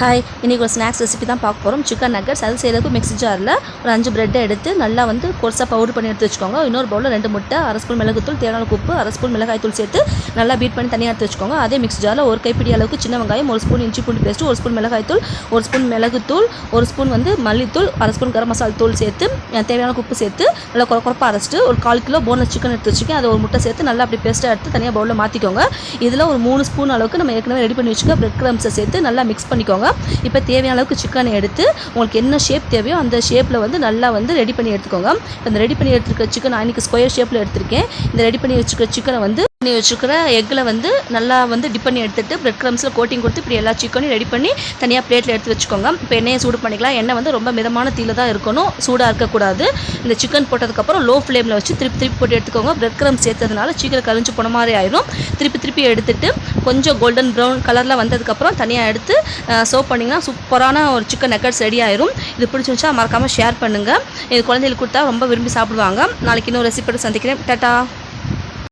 Hi, இன்றைக்கி ஒரு snacks recipe தான் பார்க்க போகிறோம். Chicken nuggets. அது செய்கிறதுக்கு மிக்ஸி ஜாரில் ஒரு 5 பிரெட்டை எடுத்து நல்லா வந்து கொர்ஸாக பவுடர் பண்ணி எடுத்து வச்சுக்கோங்க. இன்னொரு பவுலில் 2 முட்டை, அரை ஸ்பூன் மிளகுத்தூள், தேவையான உப்பு, அரை ஸ்பூன் மிளகாய் தூள் சேர்த்து நல்லா பீட் பண்ணி தனியாக எடுத்து வச்சுக்கோங்க. அதே மிக்ஸி ஜாரில் ஒரு கைப்பிடி அளவுக்கு சின்ன வெங்காயம், 1 ஸ்பூன் இஞ்சி பூண்டு பேஸ்ட்டு, 1 ஸ்பூன் மிளகாய் தூள், 1 ஸ்பூன் மிளகுத்தூள், 1 ஸ்பூன் வந்து மல்லித்தூள், அரை ஸ்பூன் கரம் மசாலா தூள் சேர்த்து தேவையான உப்பு சேர்த்து நல்லா குறப்பாக அரைச்சிட்டு ஒரு 1/4 கிலோ போன்லெஸ் சிக்கன் எடுத்து வச்சுக்கேன். அதை ஒரு முட்டை சேர்த்து நல்லா அப்படி பேஸ்ட்டாக எடுத்து தனியாக பவுலில் மாற்றிக்கோங்க. இதில் ஒரு 3 ஸ்பூன் அளவுக்கு நம்ம ஏற்கனவே ரெடி பண்ணி வச்சுக்க பிரெட் க்ரம்ஸை சேர்த்து நல்லா மிக்ஸ் பண்ணிக்கோங்க. இப்போ தேவையான அளவுக்கு சிக்கனை எடுத்து உங்களுக்கு என்ன ஷேப் தேவையோ அந்த ஷேப்பில் வந்து நல்லா வந்து ரெடி பண்ணி எடுத்துக்கோங்க. இப்போ இந்த ரெடி பண்ணி எடுத்துருக்க சிக்கன் நான் இன்றைக்கி ஸ்கொயர் ஷேப்பில் எடுத்திருக்கேன். இந்த ரெடி பண்ணி வச்சுருக்க சிக்கனை வந்து பண்ணி வச்சுக்கிற எக்கில் வந்து நல்லா வந்து டிப் பண்ணி எடுத்துகிட்டு பிரெட் க்ரம்ஸில் கோட்டிங் கொடுத்து இப்படி எல்லா சிக்கனையும் ரெடி பண்ணி தனியாக பிளேட்டில் எடுத்து வச்சுக்கோங்க. இப்போ எண்ணெயை சூடு பண்ணிக்கலாம். எண்ணெய் வந்து ரொம்ப மிதமான தீயில் தான் இருக்கணும், சூடாக இருக்கக்கூடாது. இந்த சிக்கன் போட்டதுக்கப்புறம் லோ ஃப்ளேமில் வச்சு திருப்பி போட்டு எடுத்துக்கோங்க. பிரெட் க்ரம்ஸ் சேர்த்ததுனால சீக்கிரம் கழிஞ்சு போன மாதிரி ஆயிடும். திருப்பி எடுத்துகிட்டு கொஞ்சம் கோல்டன் ப்ரௌன் கலரில் வந்ததுக்கப்புறம் தனியாக எடுத்து சர்வ் பண்ணிங்கன்னா சூப்பரான ஒரு சிக்கன் நக்கட்ஸ் ரெடி ஆயிரும். இது பிடிச்சிருந்துச்சா மறக்காமல் ஷேர் பண்ணுங்கள். இது குழந்தைகளுக்கு கொடுத்தா ரொம்ப விரும்பி சாப்பிடுவாங்க. நாளைக்கு இன்னொரு ரெசிபியோட சந்திக்கிறேன். டாடா.